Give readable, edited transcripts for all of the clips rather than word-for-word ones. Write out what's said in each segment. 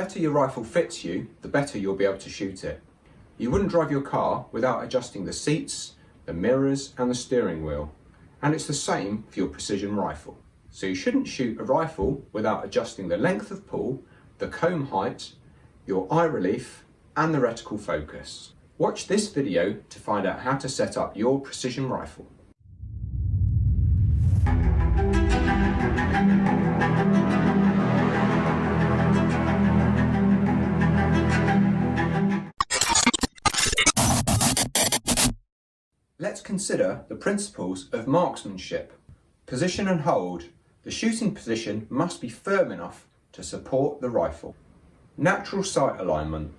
better your rifle fits you, the better you'll be able to shoot it. You wouldn't drive your car without adjusting the seats, the mirrors and the steering wheel. And it's the same for your precision rifle. So you shouldn't shoot a rifle without adjusting the length of pull, the comb height, your eye relief and the reticle focus. Watch this video to find out how to set up your precision rifle. Let's consider the principles of marksmanship. Position and hold. The shooting position must be firm enough to support the rifle. Natural sight alignment.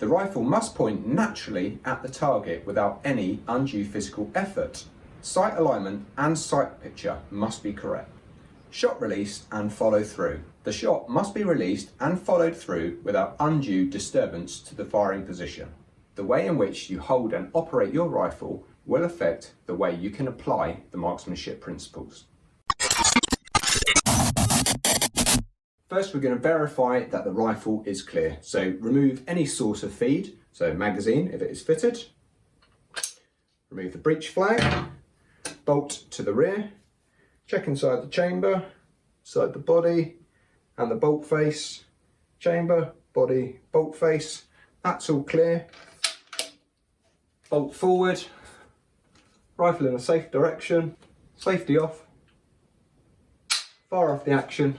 The rifle must point naturally at the target without any undue physical effort. Sight alignment and sight picture must be correct. Shot release and follow through. The shot must be released and followed through without undue disturbance to the firing position. The way in which you hold and operate your rifle will affect the way you can apply the marksmanship principles. First, we're going to verify that the rifle is clear. So remove any source of feed, so magazine if it is fitted. Remove the breech flag, bolt to the rear, check inside the chamber, inside the body and the bolt face, chamber, body, bolt face. That's all clear. Bolt forward. Rifle in a safe direction, safety off, fire off the action,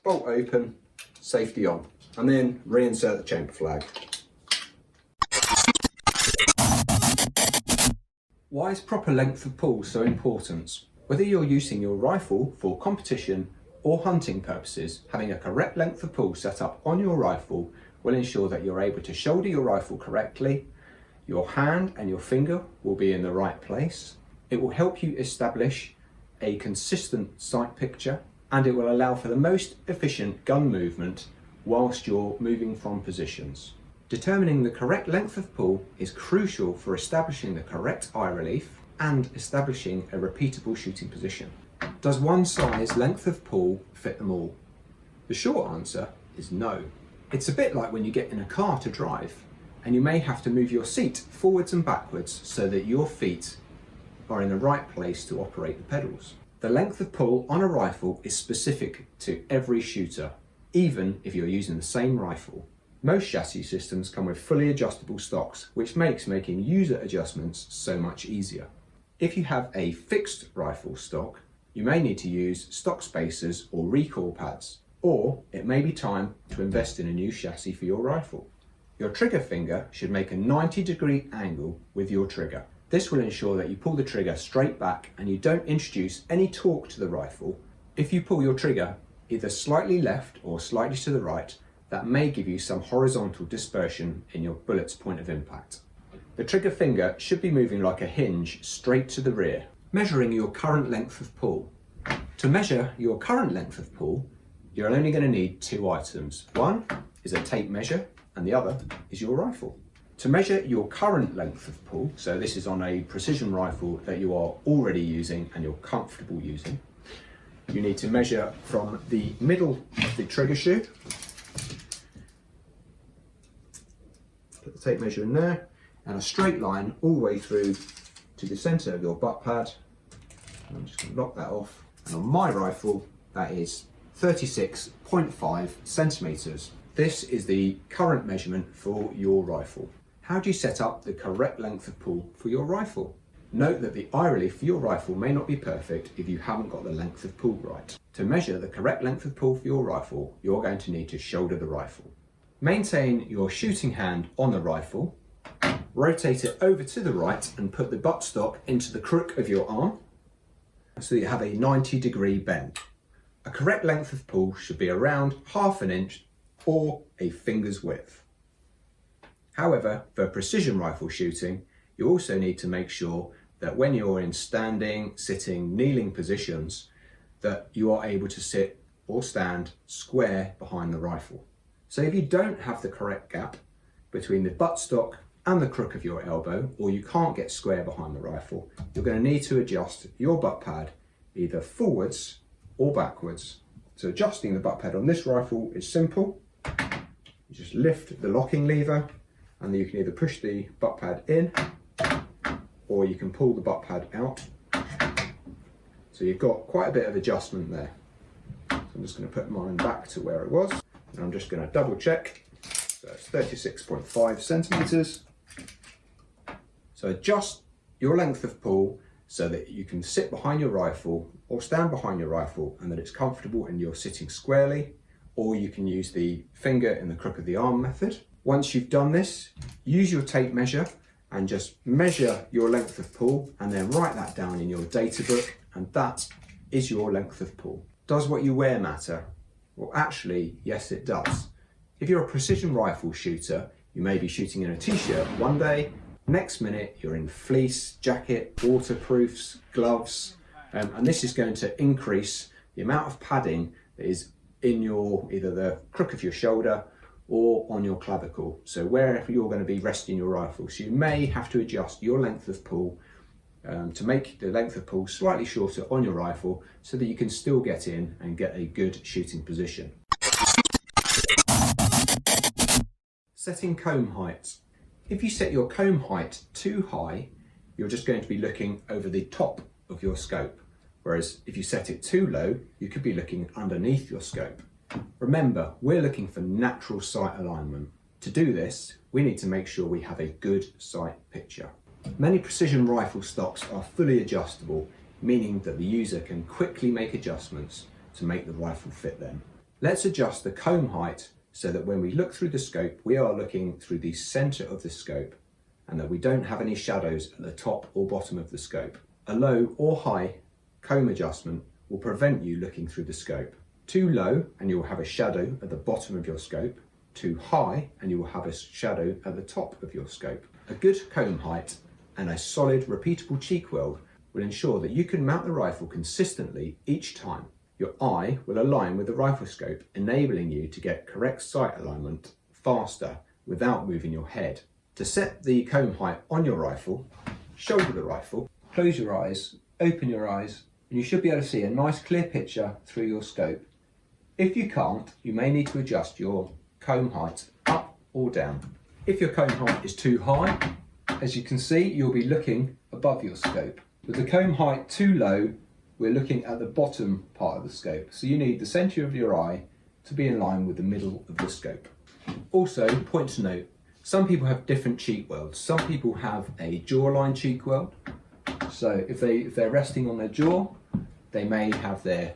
bolt open, safety on, and then reinsert the chamber flag. Why is proper length of pull so important? Whether you're using your rifle for competition or hunting purposes, having a correct length of pull set up on your rifle will ensure that you're able to shoulder your rifle correctly. Your hand and your finger will be in the right place. It will help you establish a consistent sight picture and it will allow for the most efficient gun movement whilst you're moving from positions. Determining the correct length of pull is crucial for establishing the correct eye relief and establishing a repeatable shooting position. Does one size length of pull fit them all? The short answer is no. It's a bit like when you get in a car to drive, and you may have to move your seat forwards and backwards so that your feet are in the right place to operate the pedals. The length of pull on a rifle is specific to every shooter, even if you're using the same rifle. Most chassis systems come with fully adjustable stocks, which makes making user adjustments so much easier. If you have a fixed rifle stock, you may need to use stock spacers or recoil pads, or it may be time to invest in a new chassis for your rifle. Your trigger finger should make a 90-degree angle with your trigger. This will ensure that you pull the trigger straight back and you don't introduce any torque to the rifle. If you pull your trigger either slightly left or slightly to the right, that may give you some horizontal dispersion in your bullet's point of impact. The trigger finger should be moving like a hinge straight to the rear. Measuring your current length of pull. To measure your current length of pull, you're only going to need two items. One is a tape measure, and the other is your rifle. To measure your current length of pull, so this is on a precision rifle that you are already using and you're comfortable using, you need to measure from the middle of the trigger shoe, put the tape measure in there, and a straight line all the way through to the centre of your butt pad. I'm just going to lock that off, and on my rifle that is 36.5 centimetres. This is the current measurement for your rifle. How do you set up the correct length of pull for your rifle? Note that the eye relief for your rifle may not be perfect if you haven't got the length of pull right. To measure the correct length of pull for your rifle, you're going to need to shoulder the rifle. Maintain your shooting hand on the rifle, rotate it over to the right and put the buttstock into the crook of your arm so that you have a 90-degree bend. A correct length of pull should be around ½ an inch or a finger's width. However, for precision rifle shooting, you also need to make sure that when you're in standing, sitting, kneeling positions, that you are able to sit or stand square behind the rifle. So if you don't have the correct gap between the buttstock and the crook of your elbow, or you can't get square behind the rifle, you're going to need to adjust your butt pad either forwards or backwards. So adjusting the butt pad on this rifle is simple. You just lift the locking lever, and then you can either push the butt pad in or you can pull the butt pad out. So you've got quite a bit of adjustment there. So I'm just going to put mine back to where it was, and I'm just going to double check. So it's 36.5 centimeters. So adjust your length of pull so that you can sit behind your rifle or stand behind your rifle and that it's comfortable and you're sitting squarely, or you can use the finger in the crook of the arm method. Once you've done this, use your tape measure and just measure your length of pull and then write that down in your data book, and that is your length of pull. Does what you wear matter? Well, actually, yes, it does. If you're a precision rifle shooter, you may be shooting in a t-shirt one day, next minute you're in fleece, jacket, waterproofs, gloves, and this is going to increase the amount of padding that is in your, either the crook of your shoulder or on your clavicle. So where you're going to be resting your rifle. So you may have to adjust your length of pull to make the length of pull slightly shorter on your rifle so that you can still get in and get a good shooting position. Setting comb height. If you set your comb height too high, you're just going to be looking over the top of your scope. Whereas if you set it too low, you could be looking underneath your scope. Remember, we're looking for natural sight alignment. To do this, we need to make sure we have a good sight picture. Many precision rifle stocks are fully adjustable, meaning that the user can quickly make adjustments to make the rifle fit them. Let's adjust the comb height so that when we look through the scope, we are looking through the center of the scope and that we don't have any shadows at the top or bottom of the scope. A low or high comb adjustment will prevent you looking through the scope. Too low and you will have a shadow at the bottom of your scope. Too high and you will have a shadow at the top of your scope. A good comb height and a solid repeatable cheek weld will ensure that you can mount the rifle consistently each time. Your eye will align with the rifle scope, enabling you to get correct sight alignment faster without moving your head. To set the comb height on your rifle, shoulder the rifle, close your eyes, open your eyes, and you should be able to see a nice clear picture through your scope. If you can't, you may need to adjust your comb height up or down. If your comb height is too high, as you can see, you'll be looking above your scope. With the comb height too low, we're looking at the bottom part of the scope. So you need the center of your eye to be in line with the middle of the scope. Also, point to note, some people have different cheek welds. Some people have a jawline cheek weld. So if they're resting on their jaw, they may have their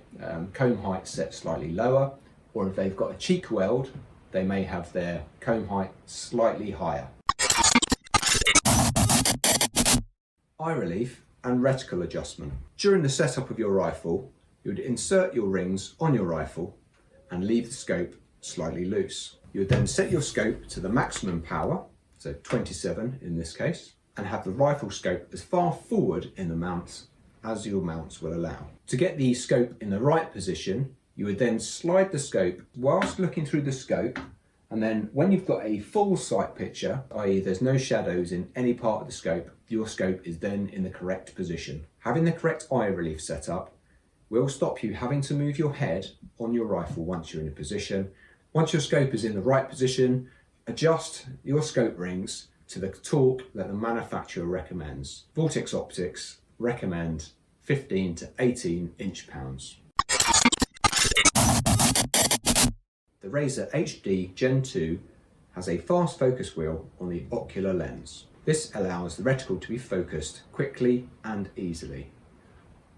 comb height set slightly lower, or if they've got a cheek weld, they may have their comb height slightly higher. Eye relief and reticle adjustment. During the setup of your rifle, you would insert your rings on your rifle and leave the scope slightly loose. You would then set your scope to the maximum power, so 27 in this case, and have the rifle scope as far forward in the mounts as your mounts will allow. To get the scope in the right position, you would then slide the scope whilst looking through the scope, and then when you've got a full sight picture, i.e. there's no shadows in any part of the scope, your scope is then in the correct position. Having the correct eye relief set up will stop you having to move your head on your rifle once you're in a position. Once your scope is in the right position, adjust your scope rings to the torque that the manufacturer recommends. Vortex Optics recommend 15 to 18 inch-pounds. The Razor HD Gen 2 has a fast focus wheel on the ocular lens. This allows the reticle to be focused quickly and easily.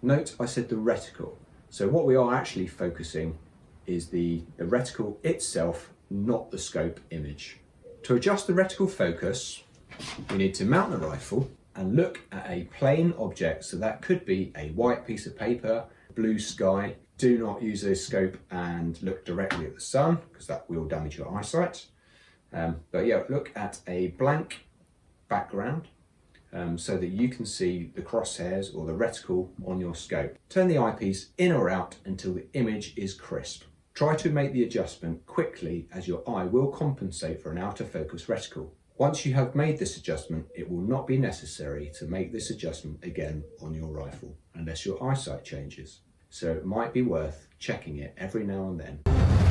Note I said the reticle, so what we are actually focusing is the reticle itself, not the scope image. To adjust the reticle focus, we need to mount the rifle and look at a plain object, so that could be a white piece of paper, blue sky. Do not use a scope and look directly at the sun because that will damage your eyesight. But yeah, look at a blank background so that you can see the crosshairs or the reticle on your scope. Turn the eyepiece in or out until the image is crisp. Try to make the adjustment quickly as your eye will compensate for an out of focus reticle. Once you have made this adjustment, it will not be necessary to make this adjustment again on your rifle unless your eyesight changes. So it might be worth checking it every now and then.